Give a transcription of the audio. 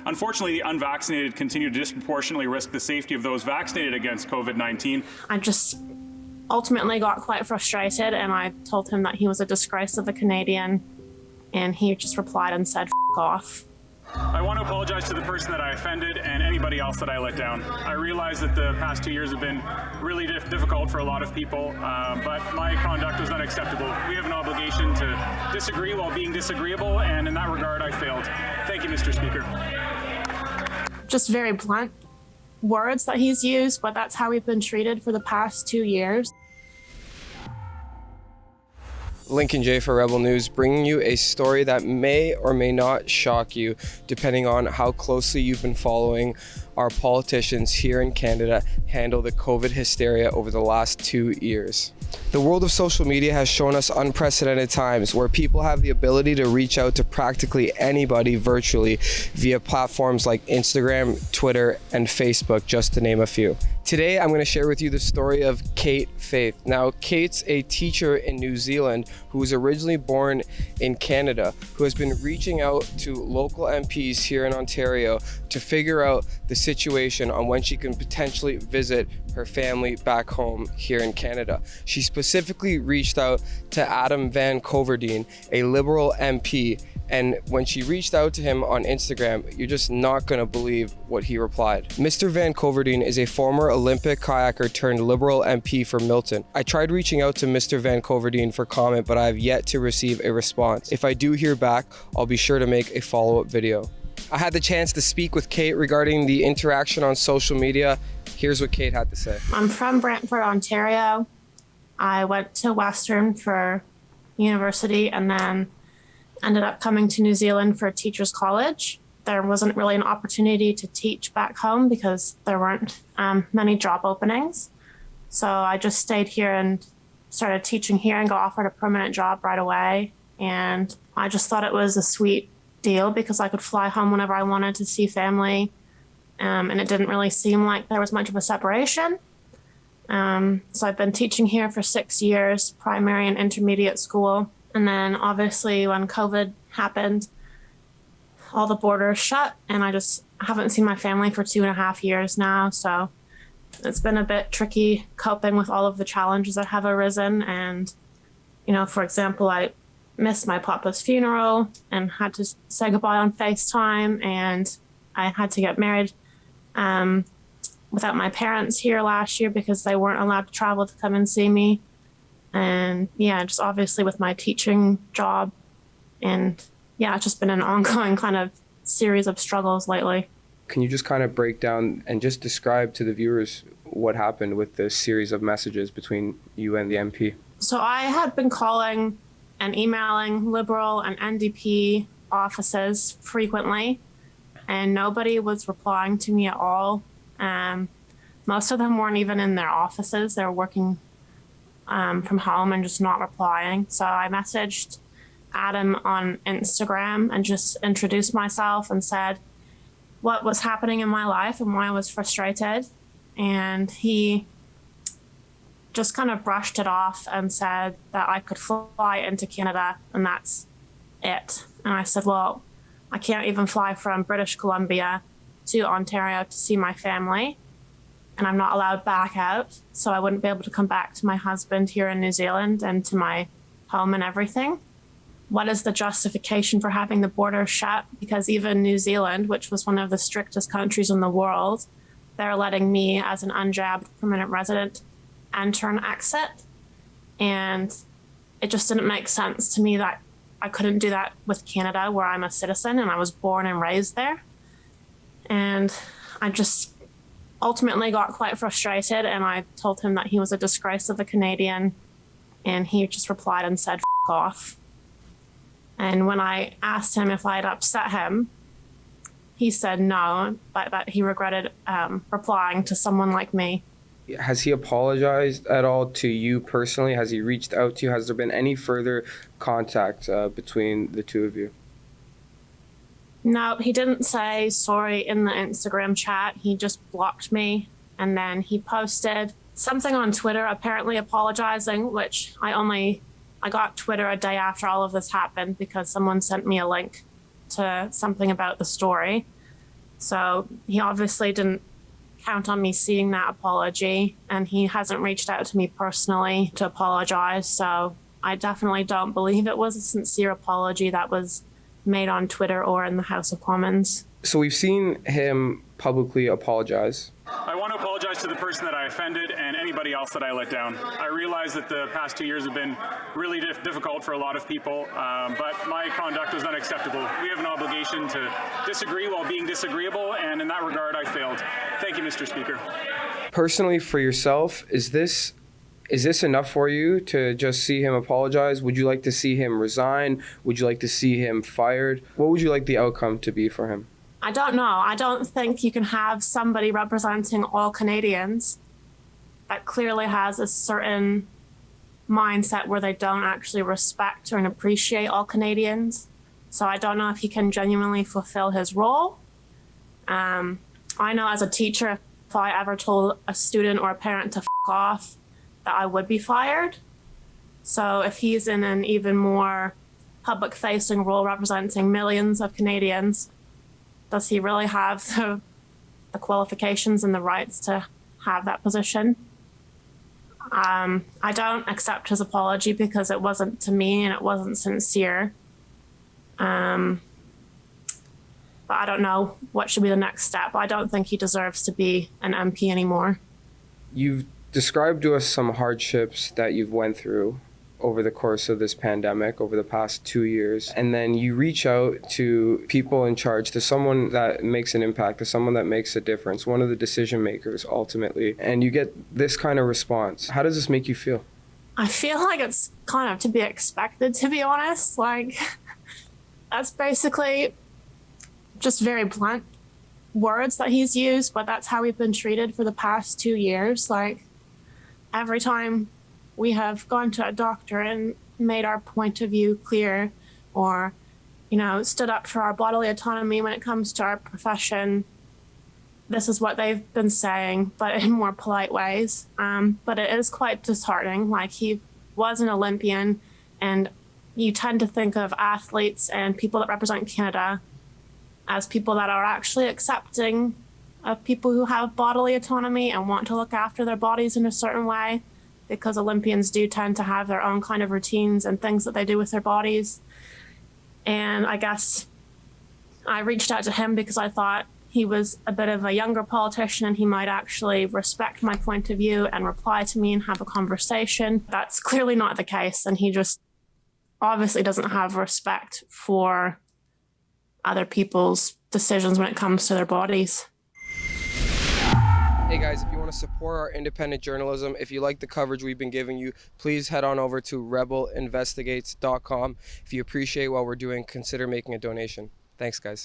Unfortunately, the unvaccinated continue to disproportionately risk the safety of those vaccinated against COVID-19. I just ultimately got quite frustrated, and I told him that he was a disgrace of a Canadian, and he just replied and said, "F off." I want to apologize to the person that I offended and anybody else that I let down. I realize that the past 2 years have been really difficult for a lot of people, but my conduct was unacceptable. We have an obligation to disagree while being disagreeable, and in that regard, I failed. Thank you, Mr. Speaker. Just very blunt words that he's used, but that's how we've been treated for the past 2 years. Lincoln J for Rebel News, bringing you a story that may or may not shock you, depending on how closely you've been following our politicians here in Canada handle the COVID hysteria over the last 2 years. The world of social media has shown us unprecedented times where people have the ability to reach out to practically anybody virtually via platforms like Instagram, Twitter, and Facebook, just to name a few. Today, I'm going to share with you the story of Kate Faith. Now, Kate's a teacher in New Zealand who was originally born in Canada, who has been reaching out to local MPs here in Ontario to figure out the situation on when she can potentially visit her family back home here in Canada. She specifically reached out to Adam Van Coverdien, a Liberal MP, and when she reached out to him on Instagram, you're just not going to believe what he replied. Mr. Van Coverdien is a former Olympic kayaker turned Liberal MP for Milton. I tried reaching out to Mr. Van Coverdien for comment, but I have yet to receive a response. If I do hear back, I'll be sure to make a follow-up video. I had the chance to speak with Kate regarding the interaction on social media. Here's what Kate had to say. I'm from Brantford, Ontario. I went to Western for university and then ended up coming to New Zealand for Teachers College. There wasn't really an opportunity to teach back home because there weren't many job openings. So I just stayed here and started teaching here and got offered a permanent job right away. And I just thought it was a sweet deal because I could fly home whenever I wanted to see family. And it didn't really seem like there was much of a separation. So I've been teaching here for 6 years, primary and intermediate school. And then obviously when COVID happened, all the borders shut and I just haven't seen my family for 2.5 years now. So it's been a bit tricky coping with all of the challenges that have arisen. And, you know, for example, I missed my papa's funeral and had to say goodbye on FaceTime, and I had to get married without my parents here last year because they weren't allowed to travel to come and see me. And yeah, just obviously with my teaching job. And yeah, it's just been an ongoing kind of series of struggles lately. Can you just kind of break down and just describe to the viewers what happened with this series of messages between you and the MP? So I had been calling and emailing Liberal and NDP offices frequently, and nobody was replying to me at all. Most of them weren't even in their offices. They were working from home and just not replying. So I messaged Adam on Instagram and just introduced myself and said what was happening in my life and why I was frustrated. And he just kind of brushed it off and said that I could fly into Canada and that's it. And I said, well, I can't even fly from British Columbia to Ontario to see my family, and I'm not allowed back out, so I wouldn't be able to come back to my husband here in New Zealand and to my home and everything. What is the justification for having the border shut? Because even New Zealand, which was one of the strictest countries in the world, they're letting me as an unjabbed permanent resident enter and exit. And it just didn't make sense to me that I couldn't do that with Canada, where I'm a citizen and I was born and raised there. And I just ultimately got quite frustrated, and I told him that he was a disgrace of a Canadian, and he just replied and said, "F off." And when I asked him if I had upset him, he said no, but that he regretted replying to someone like me. Has he apologized at all to you personally? Has he reached out to you? Has there been any further contact between the two of you? No, he didn't say sorry in the Instagram chat. He just blocked me. And then he posted something on Twitter, apparently apologizing, which I got Twitter a day after all of this happened because someone sent me a link to something about the story. So he obviously didn't count on me seeing that apology, and he hasn't reached out to me personally to apologize. So I definitely don't believe it was a sincere apology that was made on Twitter or in the House of Commons. So we've seen him publicly apologize. I want to apologize to the person that I offended and anybody else that I let down. I realize that the past 2 years have been really difficult for a lot of people, but my conduct was unacceptable. We have an obligation to disagree while being disagreeable, and in that regard, I failed. Thank you, Mr. Speaker. Personally, for yourself, is this enough for you to just see him apologize? Would you like to see him resign? Would you like to see him fired? What would you like the outcome to be for him? I don't know. I don't think you can have somebody representing all Canadians that clearly has a certain mindset where they don't actually respect or appreciate all Canadians. So I don't know if he can genuinely fulfill his role. I know as a teacher, if I ever told a student or a parent to f*** off, that I would be fired. So if he's in an even more public-facing role representing millions of Canadians, does he really have the qualifications and the rights to have that position? I don't accept his apology because it wasn't to me and it wasn't sincere. But I don't know what should be the next step. I don't think he deserves to be an MP anymore. You've described to us some hardships that you've went through over the course of this pandemic, over the past 2 years, and then you reach out to people in charge, to someone that makes an impact, to someone that makes a difference, one of the decision makers ultimately, and you get this kind of response. How does this make you feel? I feel like it's kind of to be expected, to be honest. Like, that's basically just very blunt words that he's used, but that's how we've been treated for the past 2 years. Like, every time we have gone to a doctor and made our point of view clear, or, stood up for our bodily autonomy when it comes to our profession, this is what they've been saying, but in more polite ways. But it is quite disheartening. Like, he was an Olympian, and you tend to think of athletes and people that represent Canada as people that are actually accepting of people who have bodily autonomy and want to look after their bodies in a certain way, because Olympians do tend to have their own kind of routines and things that they do with their bodies. And I guess I reached out to him because I thought he was a bit of a younger politician and he might actually respect my point of view and reply to me and have a conversation. That's clearly not the case, and he just obviously doesn't have respect for other people's decisions when it comes to their bodies. Hey guys, if you want to support our independent journalism, if you like the coverage we've been giving you, please head on over to rebelinvestigates.com. If you appreciate what we're doing, consider making a donation. Thanks, guys.